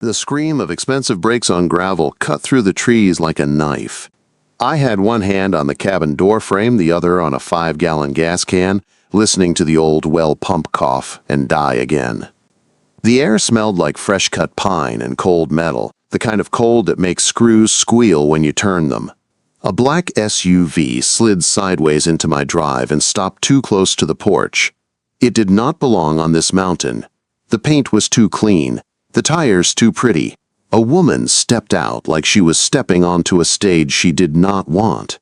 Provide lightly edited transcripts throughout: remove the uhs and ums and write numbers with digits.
The scream of expensive brakes on gravel cut through the trees like a knife. I had one hand on the cabin door frame, the other on a 5-gallon gas can, listening to the old well pump cough and die again. The air smelled like fresh-cut pine and cold metal, the kind of cold that makes screws squeal when you turn them. A black SUV slid sideways into my drive and stopped too close to the porch. It did not belong on this mountain. The paint was too clean, the tires too pretty. A woman stepped out like she was stepping onto a stage she did not want.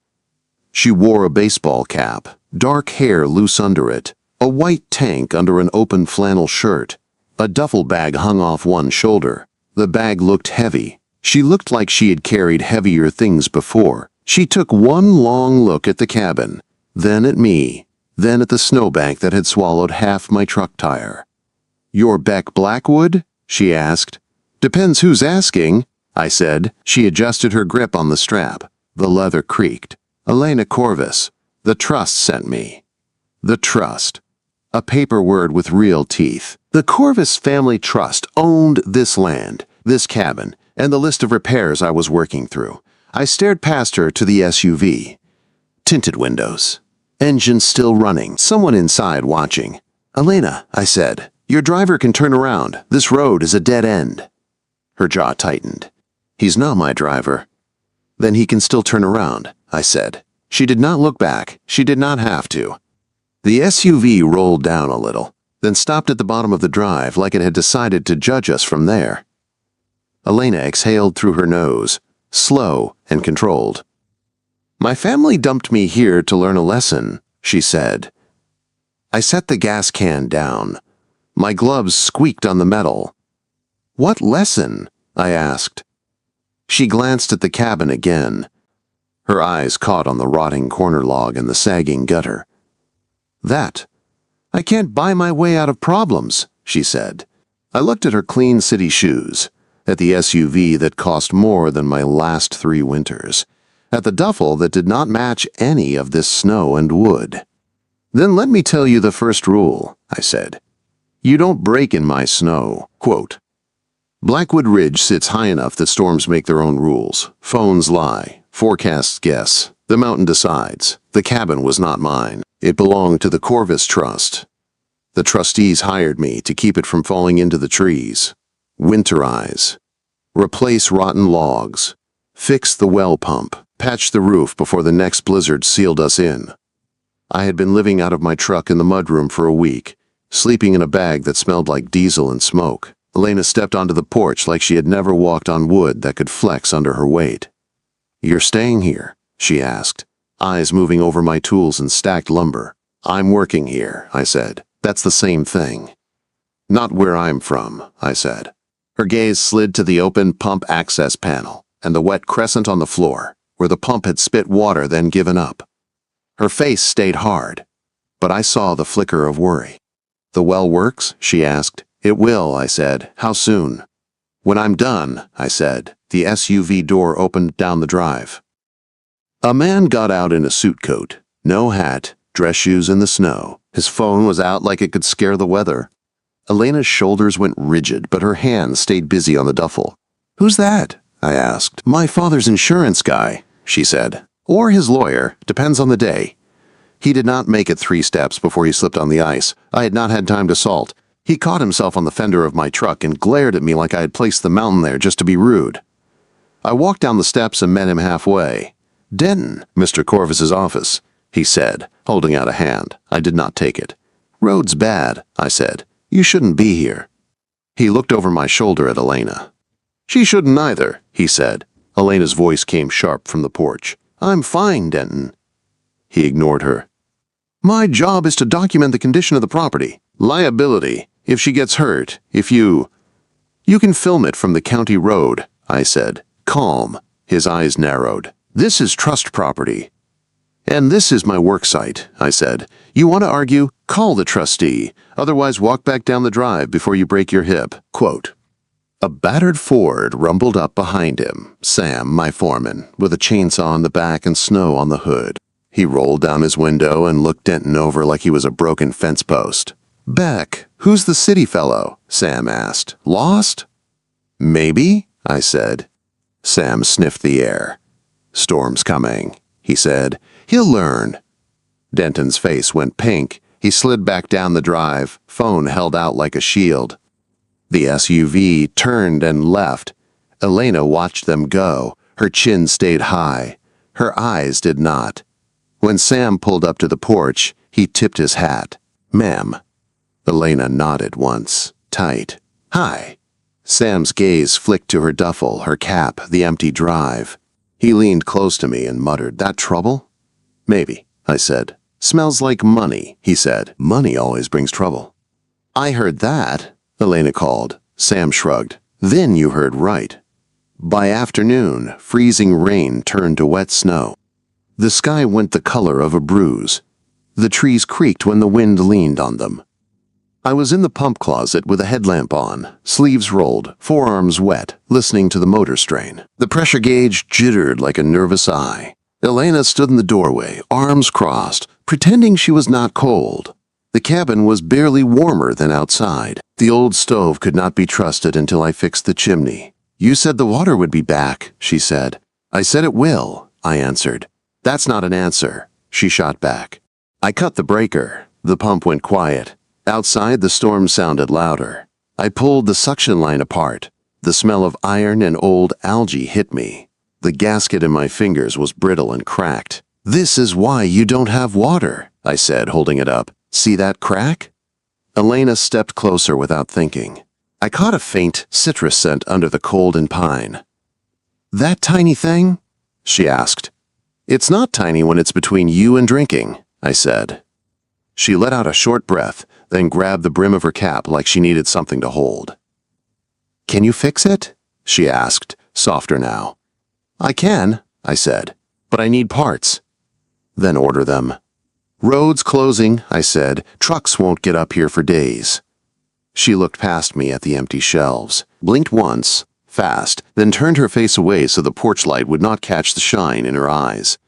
She wore a baseball cap, dark hair loose under it, a white tank under an open flannel shirt. A duffel bag hung off one shoulder. The bag looked heavy. She looked like she had carried heavier things before. She took one long look at the cabin, then at me, then at the snowbank that had swallowed half my truck tire. "You're Beck Blackwood?" she asked. "Depends who's asking," I said. She adjusted her grip on the strap. The leather creaked. "Elena Corvus. The Trust sent me." The Trust. A paper word with real teeth. The Corvus Family Trust owned this land, this cabin, and the list of repairs I was working through. I stared past her to the SUV. Tinted windows. Engine still running. Someone inside watching. "Elena," I said, "your driver can turn around. This road is a dead end." Her jaw tightened. "He's not my driver." "Then he can still turn around," I said. She did not look back. She did not have to. The SUV rolled down a little, then stopped at the bottom of the drive like it had decided to judge us from there. Elena exhaled through her nose, slow and controlled. "My family dumped me here to learn a lesson," she said. I set the gas can down. My gloves squeaked on the metal. "What lesson?" I asked. She glanced at the cabin again. Her eyes caught on the rotting corner log and the sagging gutter. "That. I can't buy my way out of problems," she said. I looked at her clean city shoes, at the SUV that cost more than my last 3 winters, at the duffel that did not match any of this snow and wood. "Then let me tell you the first rule," I said. "You don't break in my snow." Quote, "Blackwood Ridge sits high enough that storms make their own rules. Phones lie. Forecasts guess. The mountain decides. The cabin was not mine. It belonged to the Corvus Trust. The trustees hired me to keep it from falling into the trees. Winterize. Replace rotten logs. Fix the well pump. Patch the roof before the next blizzard sealed us in." I had been living out of my truck in the mudroom for a week, sleeping in a bag that smelled like diesel and smoke. Elena stepped onto the porch like she had never walked on wood that could flex under her weight. "You're staying here?" she asked, eyes moving over my tools and stacked lumber. "I'm working here," I said. "That's the same thing." "Not where I'm from," I said. Her gaze slid to the open pump access panel and the wet crescent on the floor, where the pump had spit water then given up. Her face stayed hard, but I saw the flicker of worry. "The well works?" she asked. "It will," I said. "How soon?" "When I'm done," I said. The SUV door opened down the drive. A man got out in a suit coat, no hat, dress shoes in the snow. His phone was out like it could scare the weather. Elena's shoulders went rigid, but her hands stayed busy on the duffel. "Who's that?" I asked. "My father's insurance guy," she said. "Or his lawyer, depends on the day." He did not make it 3 steps before he slipped on the ice. I had not had time to salt. He caught himself on the fender of my truck and glared at me like I had placed the mountain there just to be rude. I walked down the steps and met him halfway. "Denton, Mr. Corvus's office," he said, holding out a hand. I did not take it. "Road's bad," I said. "You shouldn't be here." He looked over my shoulder at Elena. "She shouldn't either," he said. Elena's voice came sharp from the porch. "I'm fine, Denton." He ignored her. "My job is to document the condition of the property. Liability, if she gets hurt, if you can film it from the county road," I said. Calm. His eyes narrowed. "This is trust property." "And this is my work site," I said. "You want to argue? Call the trustee. Otherwise, walk back down the drive before you break your hip." Quote. A battered Ford rumbled up behind him, Sam, my foreman, with a chainsaw on the back and snow on the hood. He rolled down his window and looked Denton over like he was a broken fence post. "Beck, who's the city fellow?" Sam asked. "Lost?" Maybe, I said. Sam sniffed the air. Storm's coming, he said. He'll learn. Denton's face went pink. He slid back down the drive, phone held out like a shield. The SUV turned and left. Elena watched them go. Her chin stayed high. Her eyes did not. When Sam pulled up to the porch, he tipped his hat. Ma'am. Elena nodded once, tight. Hi. Sam's gaze flicked to her duffel, her cap, the empty drive. He leaned close to me and muttered, That trouble? Maybe, I said. Smells like money, he said. Money always brings trouble. I heard that, Elena called. Sam shrugged. Then you heard right. By afternoon, freezing rain turned to wet snow. The sky went the color of a bruise. The trees creaked when the wind leaned on them. I was in the pump closet with a headlamp on, sleeves rolled, forearms wet, listening to the motor strain. The pressure gauge jittered like a nervous eye. Elena stood in the doorway, arms crossed, pretending she was not cold. The cabin was barely warmer than outside. The old stove could not be trusted until I fixed the chimney. You said the water would be back, she said. I said it will, I answered. That's not an answer, she shot back. I cut the breaker. The pump went quiet. Outside, the storm sounded louder. I pulled the suction line apart. The smell of iron and old algae hit me. The gasket in my fingers was brittle and cracked. This is why you don't have water, I said, holding it up. See that crack? Elena stepped closer without thinking. I caught a faint citrus scent under the cold and pine. That tiny thing? She asked. It's not tiny when it's between you and drinking, I said. She let out a short breath, then grabbed the brim of her cap like she needed something to hold. Can you fix it? She asked, softer now. I can, I said, but I need parts. Then order them. Roads closing, I said. Trucks won't get up here for days. She looked past me at the empty shelves, blinked once, fast, then turned her face away so the porch light would not catch the shine in her eyes.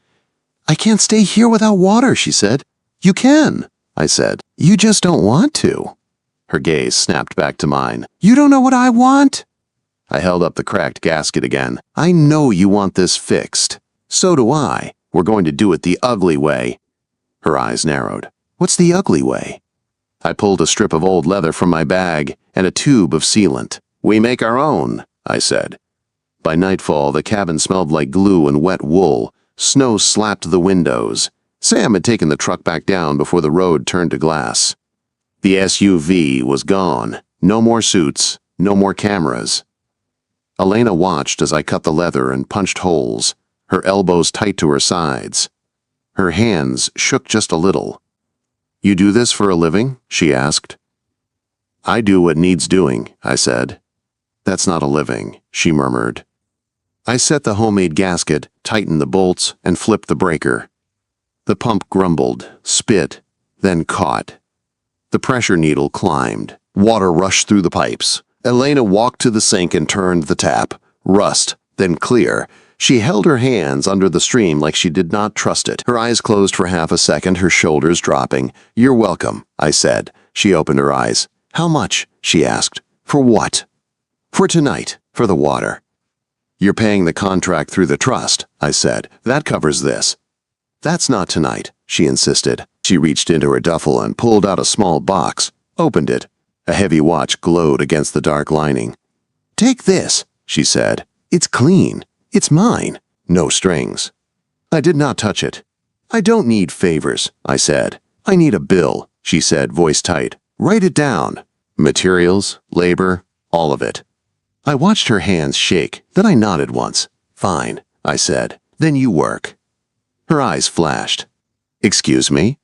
I can't stay here without water, she said. You can, I said. You just don't want to. Her gaze snapped back to mine. You don't know what I want? I held up the cracked gasket again. I know you want this fixed. So do I. We're going to do it the ugly way. Her eyes narrowed. What's the ugly way? I pulled a strip of old leather from my bag and a tube of sealant. We make our own, I said. By nightfall, the cabin smelled like glue and wet wool. Snow slapped the windows. Sam had taken the truck back down before the road turned to glass. The SUV was gone. No more suits, no more cameras. Elena watched as I cut the leather and punched holes, her elbows tight to her sides. Her hands shook just a little. You do this for a living? She asked. I do what needs doing, I said. That's not a living, she murmured. I set the homemade gasket, tightened the bolts, and flipped the breaker. The pump grumbled, spit, then caught. The pressure needle climbed. Water rushed through the pipes. Elena walked to the sink and turned the tap. Rust, then clear. She held her hands under the stream like she did not trust it. Her eyes closed for half a second, her shoulders dropping. You're welcome, I said. She opened her eyes. How much? She asked. For what? For tonight, for the water. You're paying the contract through the trust, I said. That covers this. That's not tonight, she insisted. She reached into her duffel and pulled out a small box, opened it. A heavy watch glowed against the dark lining. Take this, she said. It's clean. It's mine. No strings. I did not touch it. I don't need favors, I said. I need a bill, she said, voice tight. Write it down. Materials, labor, all of it. I watched her hands shake, then I nodded once. Fine, I said. Then you work. Her eyes flashed. Excuse me?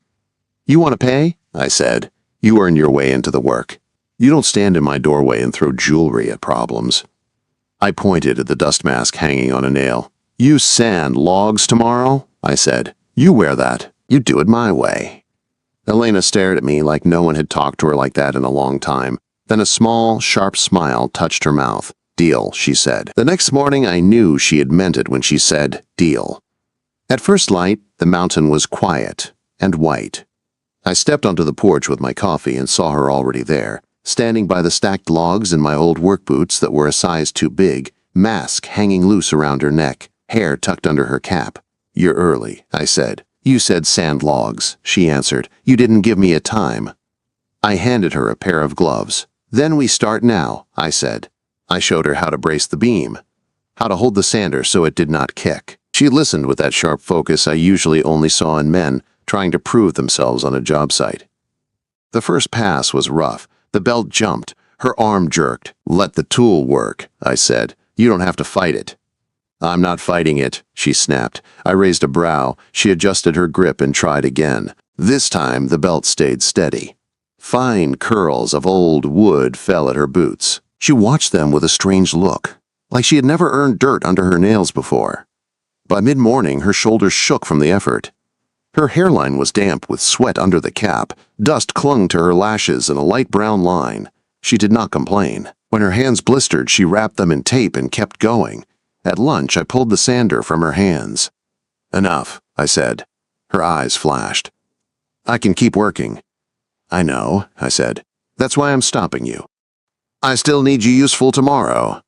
You want to pay? I said. You earn your way into the work. You don't stand in my doorway and throw jewelry at problems. I pointed at the dust mask hanging on a nail. You sand logs tomorrow? I said. You wear that. You do it my way. Elena stared at me like no one had talked to her like that in a long time. Then a small, sharp smile touched her mouth. Deal, she said. The next morning I knew she had meant it when she said, deal. At first light, the mountain was quiet and white. I stepped onto the porch with my coffee and saw her already there, standing by the stacked logs in my old work boots that were a size too big, mask hanging loose around her neck, hair tucked under her cap. "You're early," I said. "You said sand logs," she answered. "You didn't give me a time." I handed her a pair of gloves. "Then we start now," I said. I showed her how to brace the beam, how to hold the sander so it did not kick. She listened with that sharp focus I usually only saw in men trying to prove themselves on a job site. The first pass was rough. The belt jumped. Her arm jerked. "Let the tool work," I said. "You don't have to fight it." "I'm not fighting it," she snapped. I raised a brow. She adjusted her grip and tried again. This time the belt stayed steady. Fine curls of old wood fell at her boots. She watched them with a strange look, like she had never earned dirt under her nails before. By mid-morning, her shoulders shook from the effort. Her hairline was damp with sweat under the cap. Dust clung to her lashes in a light brown line. She did not complain. When her hands blistered, she wrapped them in tape and kept going. At lunch, I pulled the sander from her hands. "Enough," I said. Her eyes flashed. "I can keep working." "I know," I said. "That's why I'm stopping you." "I still need you useful tomorrow."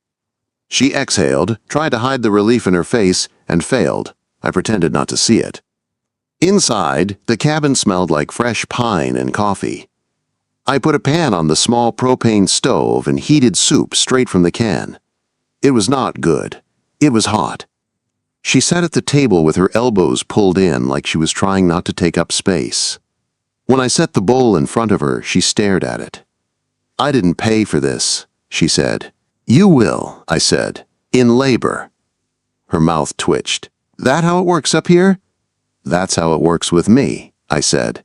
She exhaled, tried to hide the relief in her face, and failed. I pretended not to see it. Inside, the cabin smelled like fresh pine and coffee. I put a pan on the small propane stove and heated soup straight from the can. It was not good. It was hot. She sat at the table with her elbows pulled in like she was trying not to take up space. When I set the bowl in front of her, she stared at it. "I didn't pay for this," she said. "You will," I said. "In labor." Her mouth twitched. "That how it works up here?" "That's how it works with me," I said.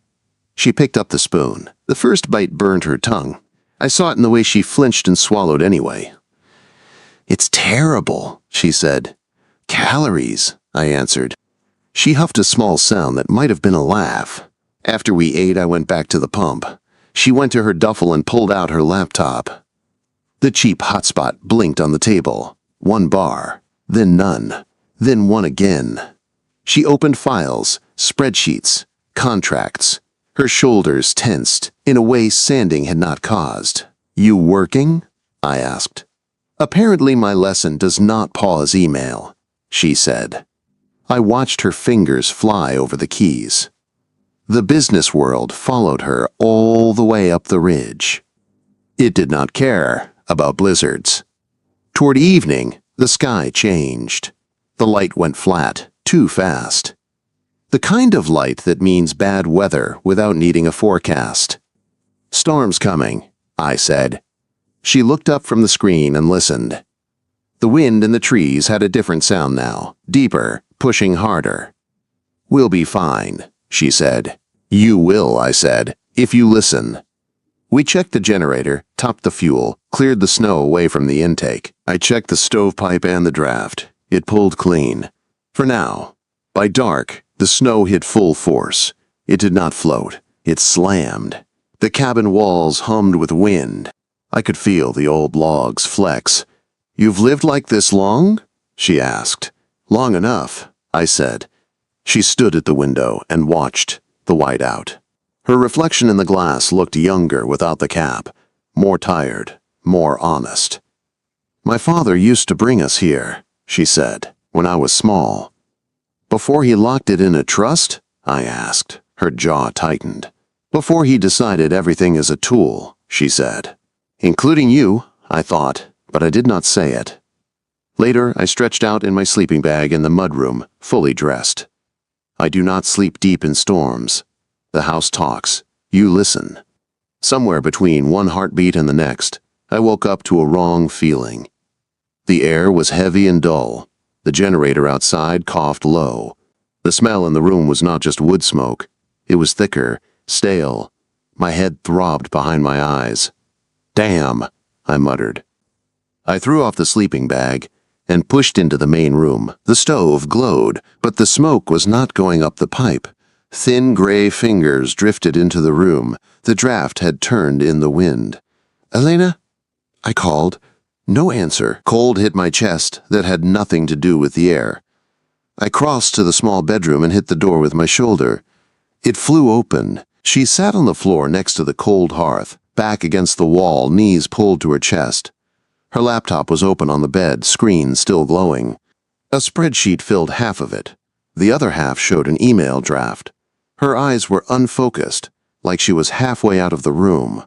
She picked up the spoon. The first bite burned her tongue. I saw it in the way she flinched and swallowed anyway. "It's terrible," she said. "Calories," I answered. She huffed a small sound that might have been a laugh. After we ate, I went back to the pump. She went to her duffel and pulled out her laptop. The cheap hotspot blinked on the table. 1 bar, then none, then one again. She opened files, spreadsheets, contracts. Her shoulders tensed in a way sanding had not caused. "You working?" I asked. "Apparently my lesson does not pause email," she said. I watched her fingers fly over the keys. The business world followed her all the way up the ridge. It did not care about blizzards. Toward evening, the sky changed. The light went flat, too fast. The kind of light that means bad weather without needing a forecast. "Storm's coming," I said. She looked up from the screen and listened. The wind in the trees had a different sound now, deeper, pushing harder. "We'll be fine," she said. "You will," I said, "if you listen." We checked the generator, topped the fuel, cleared the snow away from the intake. I checked the stovepipe and the draft. It pulled clean. For now. By dark, the snow hit full force. It did not float. It slammed. The cabin walls hummed with wind. I could feel the old logs flex. "You've lived like this long?" she asked. "Long enough," I said. She stood at the window and watched the whiteout. Her reflection in the glass looked younger without the cap, more tired, more honest. "My father used to bring us here," she said, "when I was small." "Before he locked it in a trust?" I asked. Her jaw tightened. "Before he decided everything is a tool," she said. "Including you," I thought, but I did not say it. Later, I stretched out in my sleeping bag in the mudroom, fully dressed. I do not sleep deep in storms. The house talks. You listen. Somewhere between one heartbeat and the next, I woke up to a wrong feeling. The air was heavy and dull. The generator outside coughed low. The smell in the room was not just wood smoke. It was thicker, stale. My head throbbed behind my eyes. "Damn," I muttered. I threw off the sleeping bag and pushed into the main room. The stove glowed, but the smoke was not going up the pipe. Thin gray fingers drifted into the room. The draft had turned in the wind. "Elena?" I called. No answer. Cold hit my chest that had nothing to do with the air. I crossed to the small bedroom and hit the door with my shoulder. It flew open. She sat on the floor next to the cold hearth, back against the wall, knees pulled to her chest. Her laptop was open on the bed, screen still glowing. A spreadsheet filled half of it. The other half showed an email draft. Her eyes were unfocused, like she was halfway out of the room.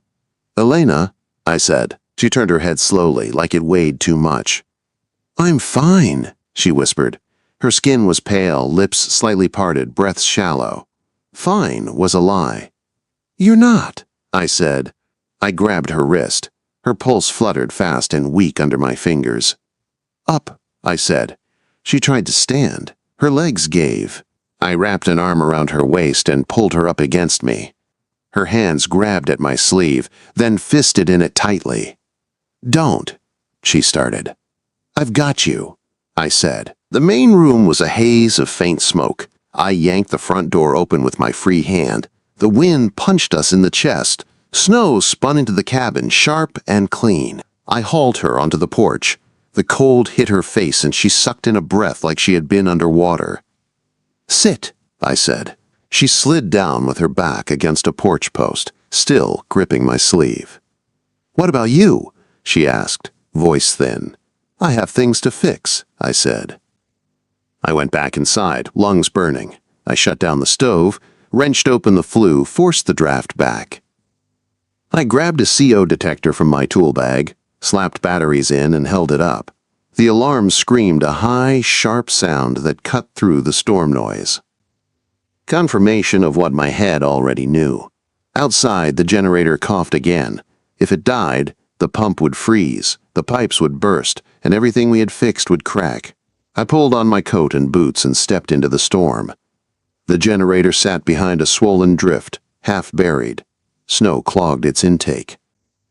"Elena," I said. She turned her head slowly, like it weighed too much. "I'm fine," she whispered. Her skin was pale, lips slightly parted, breath shallow. Fine was a lie. "You're not," I said. I grabbed her wrist. Her pulse fluttered fast and weak under my fingers. "Up," I said. She tried to stand. Her legs gave. I wrapped an arm around her waist and pulled her up against me. Her hands grabbed at my sleeve, then fisted in it tightly. "Don't," she started. "I've got you," I said. The main room was a haze of faint smoke. I yanked the front door open with my free hand. The wind punched us in the chest. Snow spun into the cabin, sharp and clean. I hauled her onto the porch. The cold hit her face and she sucked in a breath like she had been underwater. "Sit," I said. She slid down with her back against a porch post, still gripping my sleeve. "What about you?" she asked, voice thin. "I have things to fix," I said. I went back inside, lungs burning. I shut down the stove, wrenched open the flue, forced the draft back. I grabbed a CO detector from my tool bag, slapped batteries in, and held it up. The alarm screamed a high, sharp sound that cut through the storm noise. Confirmation of what my head already knew. Outside, the generator coughed again. If it died, the pump would freeze, the pipes would burst, and everything we had fixed would crack. I pulled on my coat and boots and stepped into the storm. The generator sat behind a swollen drift, half buried. Snow clogged its intake.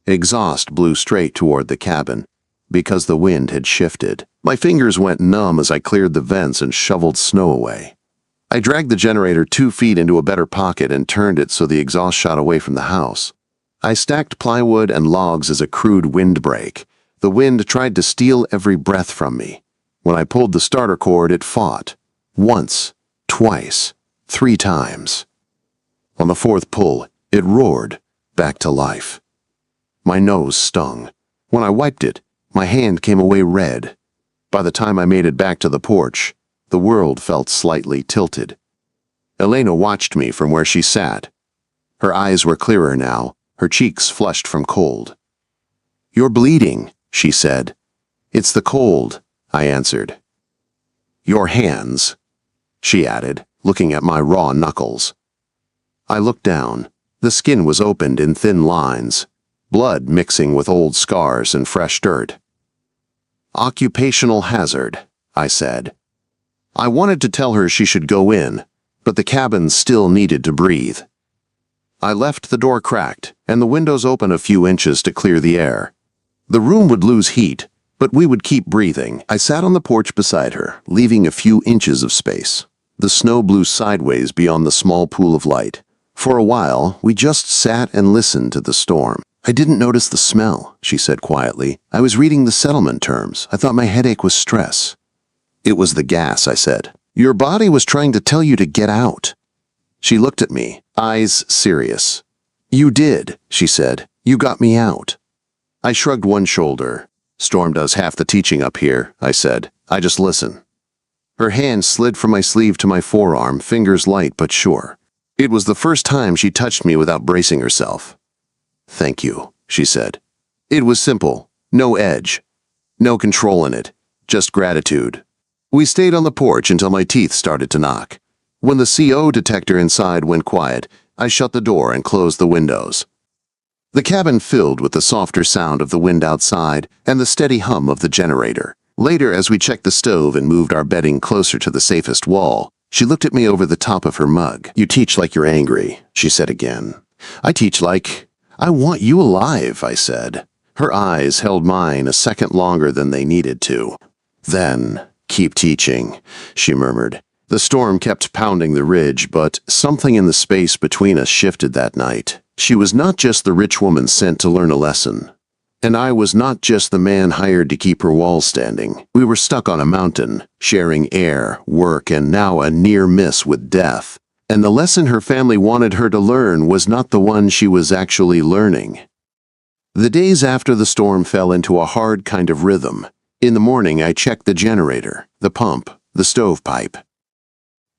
Exhaust blew straight toward the cabin, because the wind had shifted. My fingers went numb as I cleared the vents and shoveled snow away. I dragged the generator 2 feet into a better pocket and turned it so the exhaust shot away from the house. I stacked plywood and logs as a crude windbreak. The wind tried to steal every breath from me. When I pulled the starter cord, it fought. Once, twice, 3 times. On the 4th pull, it roared, back to life. My nose stung. When I wiped it, my hand came away red. By the time I made it back to the porch, the world felt slightly tilted. Elena watched me from where she sat. Her eyes were clearer now, her cheeks flushed from cold. "You're bleeding," she said. "It's the cold," I answered. "Your hands," she added, looking at my raw knuckles. I looked down. The skin was opened in thin lines, blood mixing with old scars and fresh dirt. "Occupational hazard," I said. I wanted to tell her she should go in, but the cabin still needed to breathe. I left the door cracked and the windows open a few inches to clear the air. The room would lose heat, but we would keep breathing. I sat on the porch beside her, leaving a few inches of space. The snow blew sideways beyond the small pool of light. For a while, we just sat and listened to the storm. "I didn't notice the smell," she said quietly. "I was reading the settlement terms. I thought my headache was stress." "It was the gas," I said. "Your body was trying to tell you to get out." She looked at me, eyes serious. "You did," she said. "You got me out." I shrugged one shoulder. "Storm does half the teaching up here," I said. "I just listen." Her hand slid from my sleeve to my forearm, fingers light but sure. It was the first time she touched me without bracing herself. "Thank you," she said. It was simple, no edge, no control in it, just gratitude. We stayed on the porch until my teeth started to knock. When the CO detector inside went quiet, I shut the door and closed the windows. The cabin filled with the softer sound of the wind outside and the steady hum of the generator. Later, as we checked the stove and moved our bedding closer to the safest wall, she looked at me over the top of her mug. "You teach like you're angry," she said again. "I teach like I want you alive," I said. Her eyes held mine a second longer than they needed to. "Then, keep teaching," she murmured. The storm kept pounding the ridge, but something in the space between us shifted that night. She was not just the rich woman sent to learn a lesson. And I was not just the man hired to keep her walls standing. We were stuck on a mountain, sharing air, work, and now a near miss with death. And the lesson her family wanted her to learn was not the one she was actually learning. The days after the storm fell into a hard kind of rhythm. In the morning, I checked the generator, the pump, the stovepipe.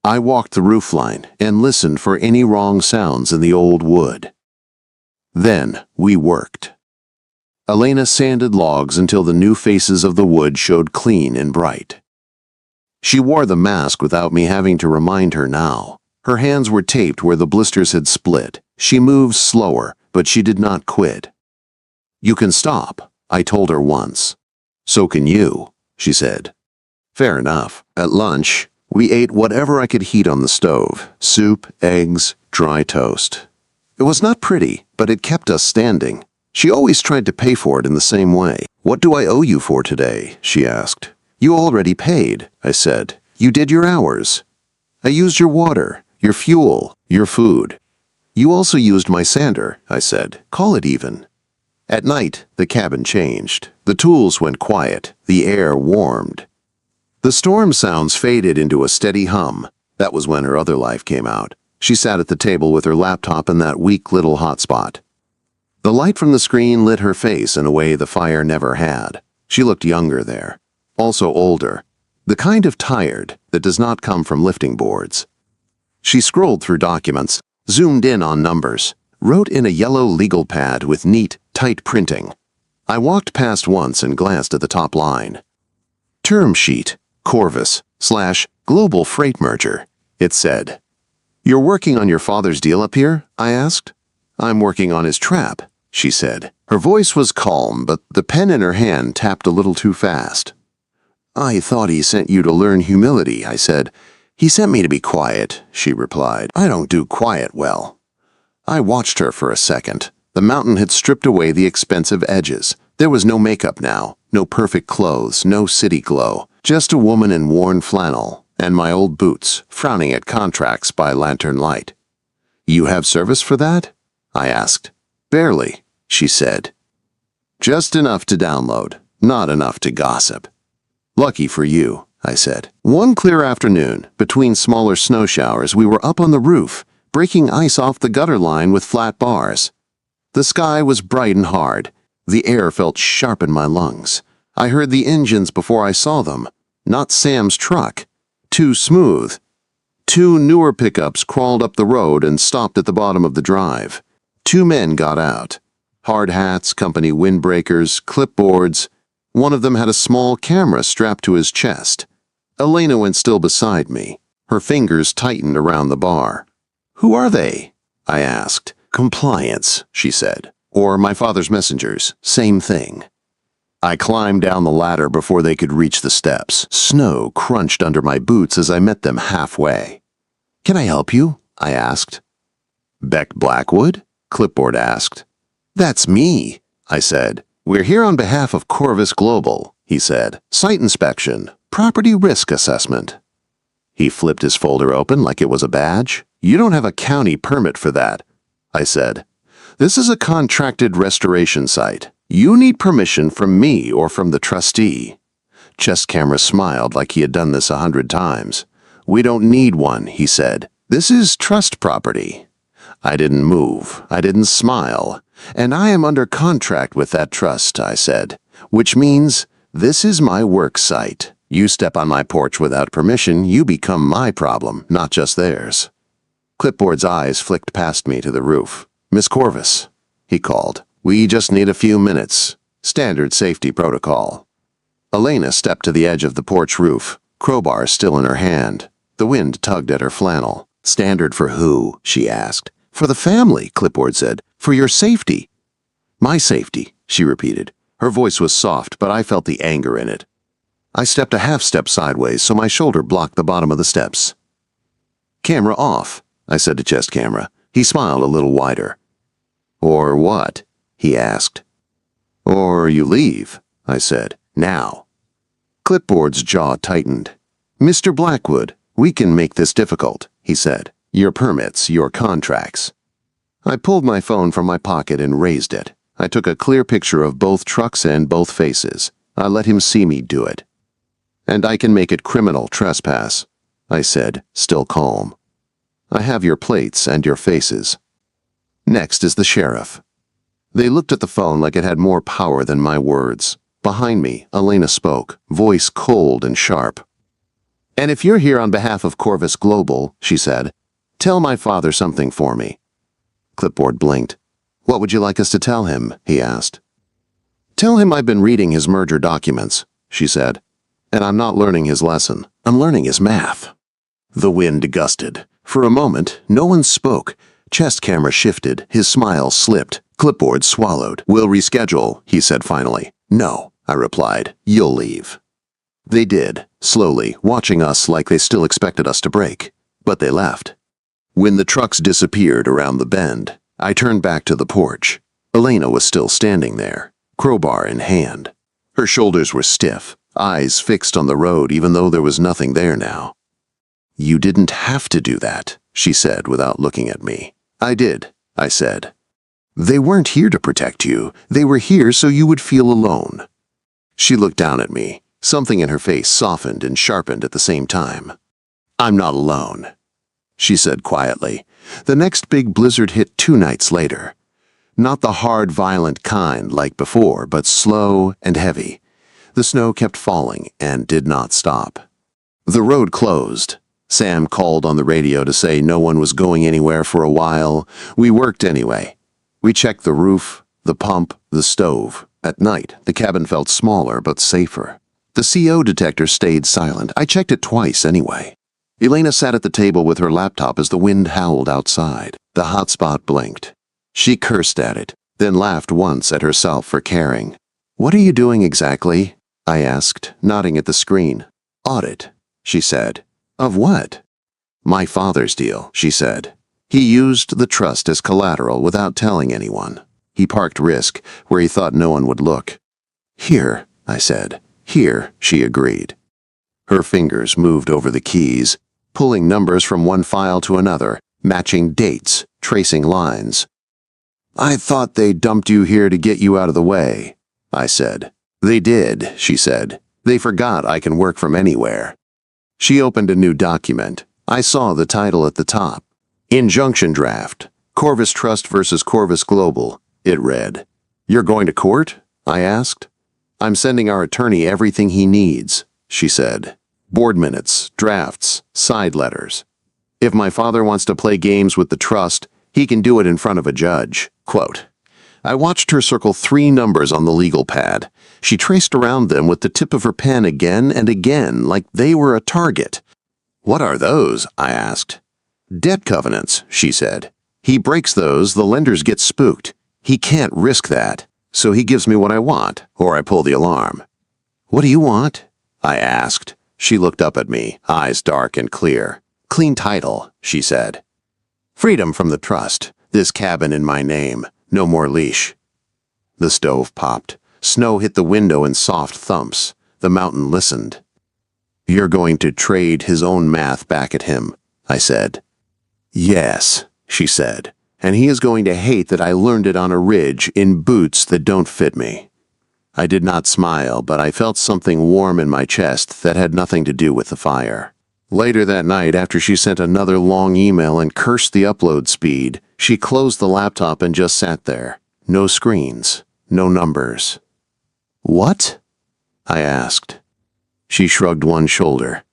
I walked the roofline and listened for any wrong sounds in the old wood. Then we worked. Elena sanded logs until the new faces of the wood showed clean and bright. She wore the mask without me having to remind her now. Her hands were taped where the blisters had split. She moved slower, but she did not quit. "You can stop," I told her once. "So can you," she said. Fair enough. At lunch, we ate whatever I could heat on the stove: soup, eggs, dry toast. It was not pretty, but it kept us standing. She always tried to pay for it in the same way. "What do I owe you for today?" she asked. "You already paid," I said. "You did your hours. I used your water, your fuel, your food. You also used my sander," I said. "Call it even." At night, the cabin changed. The tools went quiet. The air warmed. The storm sounds faded into a steady hum. That was when her other life came out. She sat at the table with her laptop in that weak little hotspot. The light from the screen lit her face in a way the fire never had. She looked younger there. Also older. The kind of tired that does not come from lifting boards. She scrolled through documents, zoomed in on numbers, wrote in a yellow legal pad with neat, tight printing. I walked past once and glanced at the top line. Term sheet, Corvus/Global Freight Merger, it said. "You're working on your father's deal up here?" I asked. "I'm working on his trap," she said. Her voice was calm, but the pen in her hand tapped a little too fast. "I thought he sent you to learn humility," I said. "He sent me to be quiet," she replied. "I don't do quiet well." I watched her for a second. The mountain had stripped away the expensive edges. There was no makeup now, no perfect clothes, no city glow. Just a woman in worn flannel, and my old boots, frowning at contracts by lantern light. "You have service for that?" I asked. "Barely," she said. "Just enough to download, not enough to gossip." "Lucky for you," I said. One clear afternoon, between smaller snow showers, we were up on the roof, breaking ice off the gutter line with flat bars. The sky was bright and hard. The air felt sharp in my lungs. I heard the engines before I saw them. Not Sam's truck. Too smooth. Two newer pickups crawled up the road and stopped at the bottom of the drive. Two men got out. Hard hats, company windbreakers, clipboards. One of them had a small camera strapped to his chest. Elena went still beside me. Her fingers tightened around the bar. "Who are they?" I asked. "Compliance," she said. "Or my father's messengers. Same thing." I climbed down the ladder before they could reach the steps. Snow crunched under my boots as I met them halfway. "Can I help you?" I asked. "Beck Blackwood?" Clipboard asked. "That's me," I said. "We're here on behalf of Corvus Global," he said. "Site inspection, property risk assessment." He flipped his folder open like it was a badge. "You don't have a county permit for that," I said. "This is a contracted restoration site. You need permission from me or from the trustee." Chest camera smiled like he had done this 100 times. "We don't need one," he said. "This is trust property." I didn't move. I didn't smile. "And I am under contract with that trust," I said, "which means this is my work site. You step on my porch without permission, you become my problem, not just theirs." Clipboard's eyes flicked past me to the roof. "Miss Corvus," he called. "We just need a few minutes. Standard safety protocol." Elena stepped to the edge of the porch roof, crowbar still in her hand. The wind tugged at her flannel. "Standard for who?" she asked. "For the family," Clipboard said. "For your safety." "My safety," she repeated. Her voice was soft, but I felt the anger in it. I stepped a half step sideways so my shoulder blocked the bottom of the steps. "Camera off," I said to chest camera. He smiled a little wider. "Or what?" he asked. "Or you leave," I said. "Now." Clipboard's jaw tightened. "Mr. Blackwood, we can make this difficult," he said. "Your permits, your contracts." I pulled my phone from my pocket and raised it. I took a clear picture of both trucks and both faces. I let him see me do it. "And I can make it criminal trespass," I said, still calm. "I have your plates and your faces. Next is the sheriff." They looked at the phone like it had more power than my words. Behind me, Elena spoke, voice cold and sharp. "And if you're here on behalf of Corvus Global," she said, "tell my father something for me." Clipboard blinked. "What would you like us to tell him?" he asked. "Tell him I've been reading his merger documents," she said. "And I'm not learning his lesson. I'm learning his math." The wind gusted. For a moment, no one spoke. Chest camera shifted. His smile slipped. Clipboard swallowed. "We'll reschedule," he said finally. "No," I replied. "You'll leave." They did, slowly, watching us like they still expected us to break. But they left. When the trucks disappeared around the bend, I turned back to the porch. Elena was still standing there, crowbar in hand. Her shoulders were stiff, eyes fixed on the road even though there was nothing there now. "You didn't have to do that," she said without looking at me. "I did," I said. "They weren't here to protect you. They were here so you would feel alone." She looked down at me. Something in her face softened and sharpened at the same time. "I'm not alone," she said quietly. The next big blizzard hit 2 nights later. Not the hard, violent kind like before, but slow and heavy. The snow kept falling and did not stop. The road closed. Sam called on the radio to say no one was going anywhere for a while. We worked anyway. We checked the roof, the pump, the stove. At night, the cabin felt smaller but safer. The CO detector stayed silent. I checked it twice anyway. Elena sat at the table with her laptop as the wind howled outside. The hotspot blinked. She cursed at it, then laughed once at herself for caring. "What are you doing exactly?" I asked, nodding at the screen. "Audit," she said. "Of what?" "My father's deal," she said. "He used the trust as collateral without telling anyone. He parked risk where he thought no one would look." "Here," I said. "Here," she agreed. Her fingers moved over the keys, pulling numbers from one file to another, matching dates, tracing lines. "I thought they dumped you here to get you out of the way," I said. "They did," she said. "They forgot I can work from anywhere." She opened a new document. I saw the title at the top. "Injunction Draft. Corvus Trust versus Corvus Global," it read. "You're going to court?" I asked. "I'm sending our attorney everything he needs," she said. "Board minutes, drafts, side letters. If my father wants to play games with the trust, he can do it in front of a judge." Quote. I watched her circle 3 numbers on the legal pad. She traced around them with the tip of her pen again and again, like they were a target. "What are those?" I asked. "Debt covenants," she said. "He breaks those, the lenders get spooked. He can't risk that, so he gives me what I want, or I pull the alarm." "What do you want?" I asked. She looked up at me, eyes dark and clear. "Clean title," she said. "Freedom from the trust. This cabin in my name. No more leash." The stove popped. Snow hit the window in soft thumps. The mountain listened. "You're going to trade his own math back at him," I said. "Yes," she said, "and he is going to hate that I learned it on a ridge in boots that don't fit me." I did not smile, but I felt something warm in my chest that had nothing to do with the fire. Later that night, after she sent another long email and cursed the upload speed, she closed the laptop and just sat there. No screens, no numbers. "What?" I asked. She shrugged one shoulder.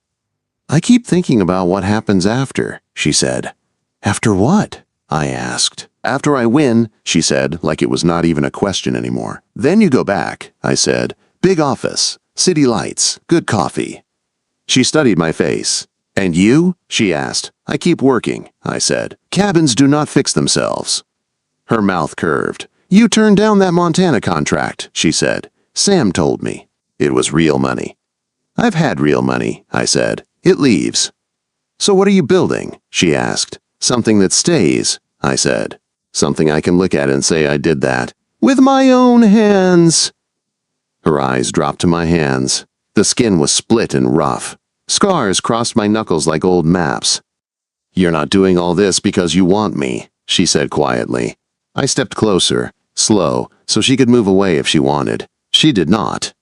"I keep thinking about what happens after," she said. "After what?" I asked. "After I win," she said, like it was not even a question anymore. "Then you go back," I said. "Big office, city lights, good coffee." She studied my face. "And you?" she asked. "I keep working," I said. "Cabins do not fix themselves." Her mouth curved. "You turned down that Montana contract," she said. "Sam told me." It was real money. "I've had real money," I said. "It leaves." "So what are you building?" she asked. "Something that stays," I said. "Something I can look at and say I did that. With my own hands." Her eyes dropped to my hands. The skin was split and rough. Scars crossed my knuckles like old maps. "You're not doing all this because you want me," she said quietly. I stepped closer, slow, so she could move away if she wanted. She did not.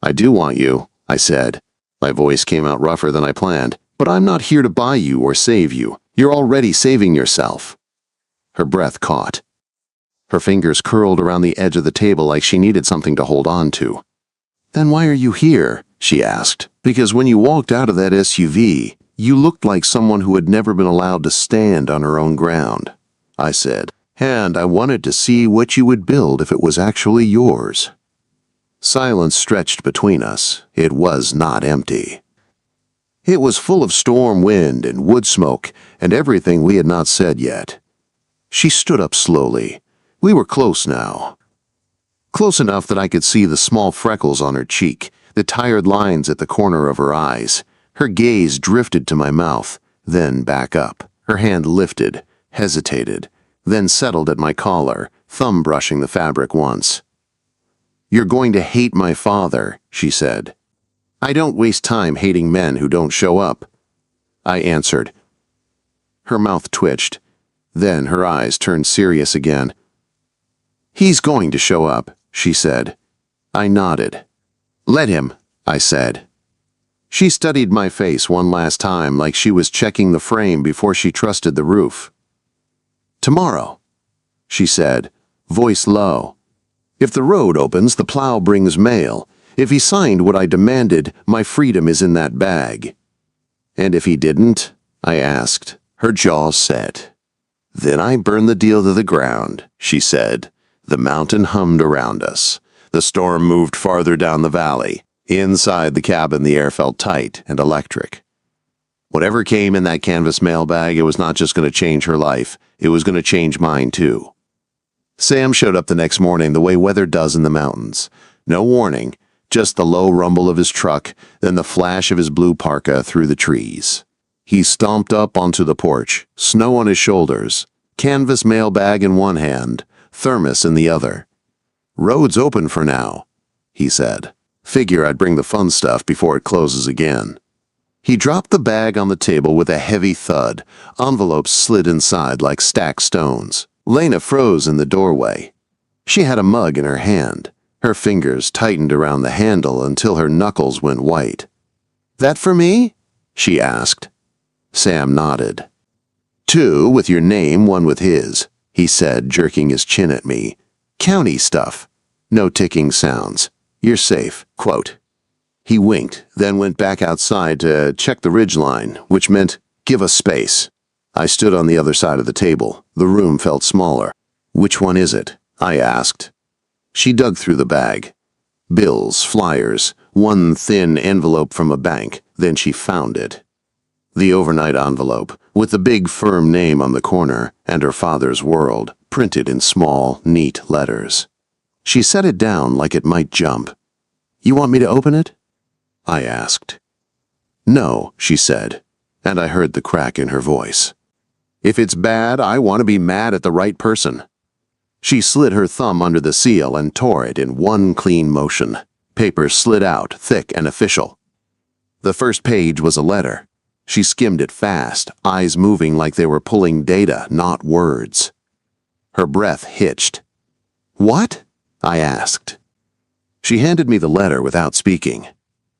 "I do want you," I said. My voice came out rougher than I planned. "But I'm not here to buy you or save you. You're already saving yourself." Her breath caught. Her fingers curled around the edge of the table like she needed something to hold on to. "Then why are you here?" she asked. "Because when you walked out of that SUV, you looked like someone who had never been allowed to stand on her own ground," I said. "And I wanted to see what you would build if it was actually yours." Silence stretched between us. It was not empty. It was full of storm wind and wood smoke and everything we had not said yet. She stood up slowly. We were close now. Close enough that I could see the small freckles on her cheek, the tired lines at the corner of her eyes. Her gaze drifted to my mouth, then back up. Her hand lifted, hesitated, then settled at my collar, thumb brushing the fabric once. "You're going to hate my father," she said. "I don't waste time hating men who don't show up," I answered. Her mouth twitched. Then her eyes turned serious again. "He's going to show up," she said. I nodded. "Let him," I said. She studied my face one last time like she was checking the frame before she trusted the roof. "Tomorrow," she said, voice low. "If the road opens, the plow brings mail. If he signed what I demanded, my freedom is in that bag." "And if he didn't?" I asked. Her jaws set. "Then I burn the deal to the ground," she said. The mountain hummed around us. The storm moved farther down the valley. Inside the cabin, the air felt tight and electric. Whatever came in that canvas mailbag, it was not just going to change her life. It was going to change mine, too. Sam showed up the next morning the way weather does in the mountains. No warning, just the low rumble of his truck, then the flash of his blue parka through the trees. He stomped up onto the porch, snow on his shoulders, canvas mailbag in one hand, thermos in the other. "Road's open for now," he said. "Figure I'd bring the fun stuff before it closes again." He dropped the bag on the table with a heavy thud. Envelopes slid inside like stacked stones. Lena froze in the doorway. She had a mug in her hand. Her fingers tightened around the handle until her knuckles went white. "That for me?" she asked. Sam nodded. "Two with your name, one with his," he said, jerking his chin at me. "County stuff. No ticking sounds. You're safe." Quote. He winked, then went back outside to check the ridgeline, which meant, "Give us space." I stood on the other side of the table. The room felt smaller. "Which one is it?" I asked. She dug through the bag. Bills, flyers, one thin envelope from a bank. Then she found it. The overnight envelope, with the big firm name on the corner, and her father's world, printed in small, neat letters. She set it down like it might jump. "You want me to open it?" I asked. "No," she said, and I heard the crack in her voice. "If it's bad, I want to be mad at the right person." She slid her thumb under the seal and tore it in one clean motion. Paper slid out, thick and official. The first page was a letter. She skimmed it fast, eyes moving like they were pulling data, not words. Her breath hitched. "What?" I asked. She handed me the letter without speaking.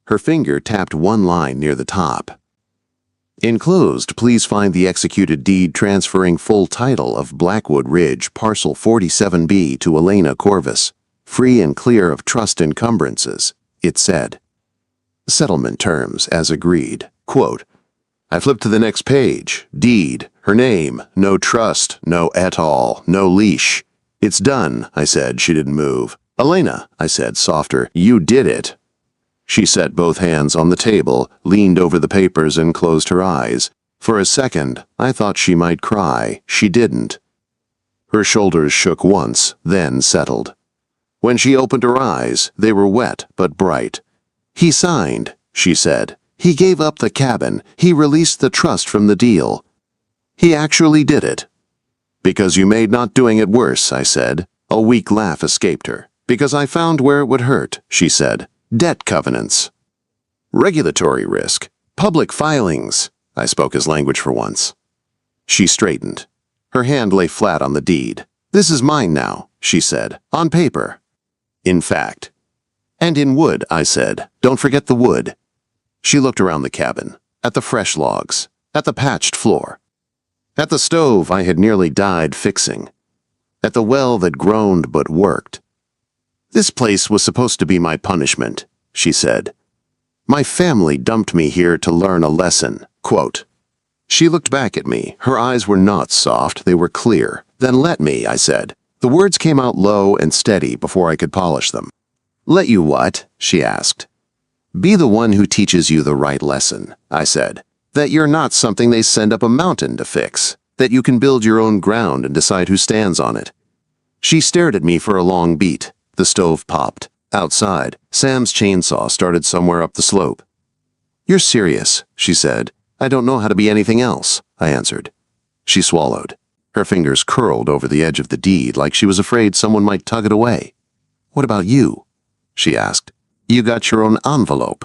Her finger tapped one line near the top. "Enclosed, please find the executed deed transferring full title of Blackwood Ridge, parcel 47B to Elena Corvus, free and clear of trust encumbrances," it said. "Settlement terms as agreed." Quote. I flipped to the next page. Deed, her name, no trust, no et al., no leash. "It's done," I said. She didn't move. "Elena," I said, softer, "you did it." She set both hands on the table, leaned over the papers, and closed her eyes. For a second, I thought she might cry. She didn't. Her shoulders shook once, then settled. When she opened her eyes, they were wet but bright. "He signed," she said. "He gave up the cabin. He released the trust from the deal. He actually did it." "Because you made not doing it worse," I said. A weak laugh escaped her. "Because I found where it would hurt," she said. "Debt covenants. Regulatory risk. Public filings." I spoke his language for once. She straightened. Her hand lay flat on the deed. "This is mine now," she said. "On paper. In fact." "And in wood," I said. "Don't forget the wood." She looked around the cabin, at the fresh logs, at the patched floor, at the stove I had nearly died fixing. at the well that groaned but worked. "This place was supposed to be my punishment," she said. "My family dumped me here to learn a lesson." Quote. She looked back at me. Her eyes were not soft, they were clear. "Then let me," I said. The words came out low and steady before I could polish them. "Let you what?" she asked. "Be the one who teaches you the right lesson," I said. "That you're not something they send up a mountain to fix. That you can build your own ground and decide who stands on it." She stared at me for a long beat. The stove popped. Outside, Sam's chainsaw started somewhere up the slope. "You're serious," she said. "I don't know how to be anything else," I answered. She swallowed. Her fingers curled over the edge of the deed like she was afraid someone might tug it away. "What about you?" she asked. "You got your own envelope."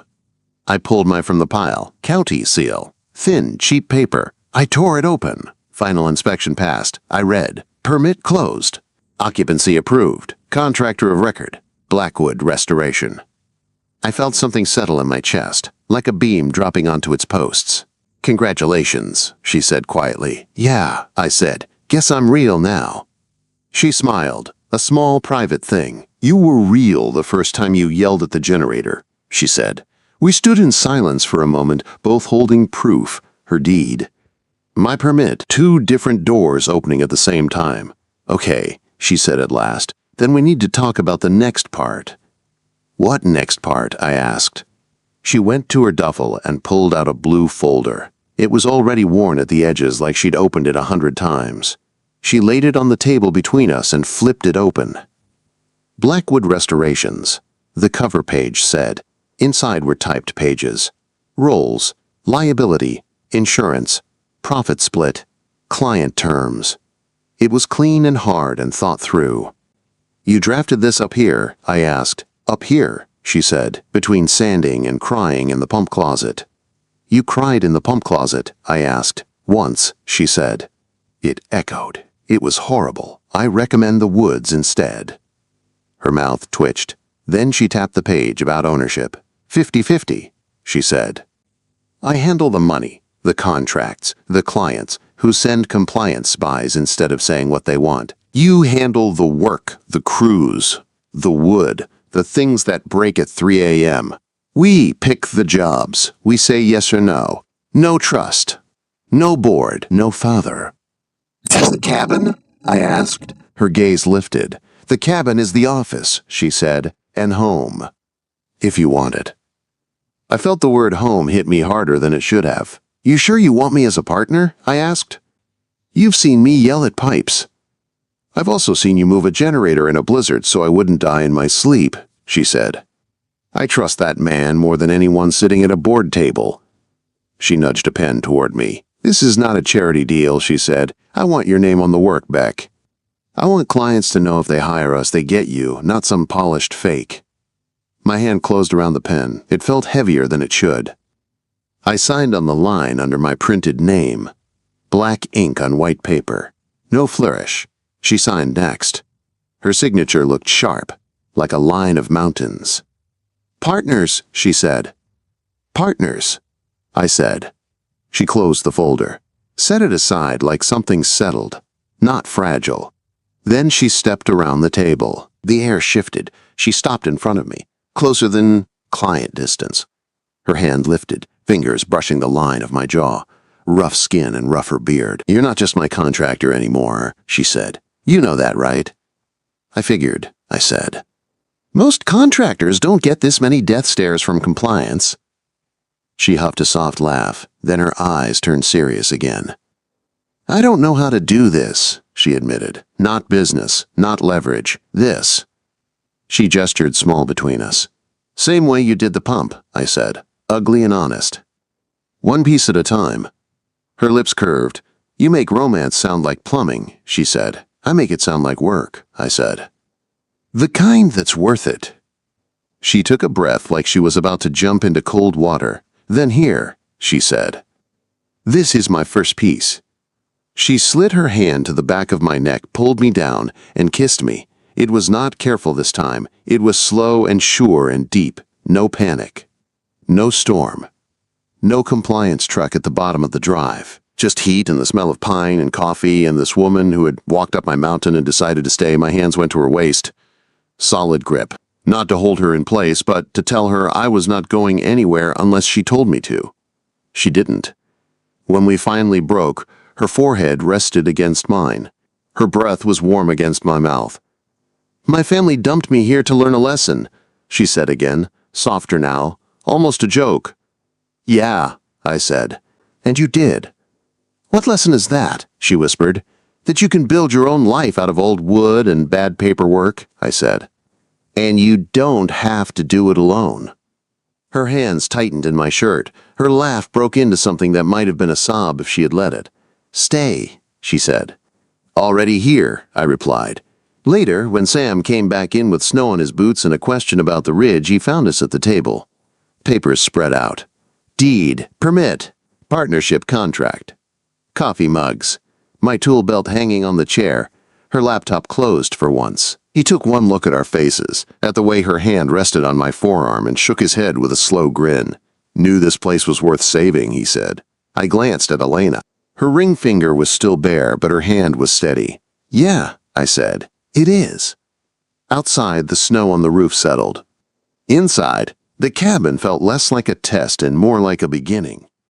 I pulled mine from the pile. County seal. Thin, cheap paper. I tore it open. Final inspection passed. I read. Permit closed. Occupancy approved. Contractor of record. Blackwood Restoration. I felt something settle in my chest, like a beam dropping onto its posts. "Congratulations," she said quietly. "Yeah," I said. "Guess I'm real now." She smiled. "A small private thing. You were real the first time you yelled at the generator," she said. We stood in silence for a moment, both holding proof, her deed. My permit, 2 different doors opening at the same time. "Okay," she said at last. "Then we need to talk about the next part." "What next part?" I asked. She went to her duffel and pulled out a blue folder. It was already worn at the edges like she'd opened it 100 times. She laid it on the table between us and flipped it open. Blackwood Restorations, the cover page said. Inside were typed pages. Roles, liability, insurance, profit split, client terms. It was clean and hard and thought through. "You drafted this up here?" I asked. "Up here," she said, "between sanding and crying in the pump closet." "You cried in the pump closet?" I asked. "Once," she said. It echoed. "It was horrible. I recommend the woods instead." Her mouth twitched. Then she tapped the page about ownership. 50-50, she said. "I handle the money, the contracts, the clients, who send compliance spies instead of saying what they want. You handle the work, the crews, the wood, the things that break at 3 a.m. We pick the jobs. We say yes or no. No trust. No board. No father." "Has the cabin?" I asked. Her gaze lifted. "The cabin is the office," she said, "and home. If you want it." I felt the word home hit me harder than it should have. "You sure you want me as a partner?" I asked. "You've seen me yell at pipes." "I've also seen you move a generator in a blizzard so I wouldn't die in my sleep," she said. "I trust that man more than anyone sitting at a board table." She nudged a pen toward me. "This is not a charity deal," she said. "I want your name on the work, Beck. I want clients to know if they hire us, they get you, not some polished fake." My hand closed around the pen. It felt heavier than it should. I signed on the line under my printed name. Black ink on white paper. No flourish. She signed next. Her signature looked sharp, like a line of mountains. "Partners," she said. "Partners," I said. She closed the folder. Set it aside like something settled, not fragile. Then she stepped around the table. The air shifted. She stopped in front of me, closer than client distance. Her hand lifted, fingers brushing the line of my jaw. Rough skin and rougher beard. "You're not just my contractor anymore," she said. "You know that, right?" "I figured," I said. "Most contractors don't get this many death stares from compliance." She huffed a soft laugh, then her eyes turned serious again. "I don't know how to do this," she admitted. "Not business, not leverage. This." She gestured small between us. "Same way you did the pump," I said. "Ugly and honest. One piece at a time." Her lips curved. "You make romance sound like plumbing," she said. "I make it sound like work," I said. "The kind that's worth it." She took a breath like she was about to jump into cold water. "Then here," she said. "This is my first piece." She slid her hand to the back of my neck, pulled me down, and kissed me. It was not careful this time. It was slow and sure and deep. No panic. No storm. No compliance truck at the bottom of the drive. Just heat and the smell of pine and coffee and this woman who had walked up my mountain and decided to stay. My hands went to her waist. Solid grip. Not to hold her in place, but to tell her I was not going anywhere unless she told me to. She didn't. When we finally broke, her forehead rested against mine. Her breath was warm against my mouth. "My family dumped me here to learn a lesson," she said again, softer now, almost a joke. "Yeah," I said. "And you did." "What lesson is that?" she whispered. "That you can build your own life out of old wood and bad paperwork," I said. "And you don't have to do it alone." Her hands tightened in my shirt. Her laugh broke into something that might have been a sob if she had let it. "Stay," she said. "Already here," I replied. Later, when Sam came back in with snow on his boots and a question about the ridge, he found us at the table. Papers spread out. Deed, permit, partnership contract. Coffee mugs. My tool belt hanging on the chair. Her laptop closed for once. He took one look at our faces, at the way her hand rested on my forearm, and shook his head with a slow grin. "Knew this place was worth saving," he said. I glanced at Elena. Her ring finger was still bare, but her hand was steady. "Yeah," I said. "It is." Outside, the snow on the roof settled. Inside, the cabin felt less like a test and more like a beginning.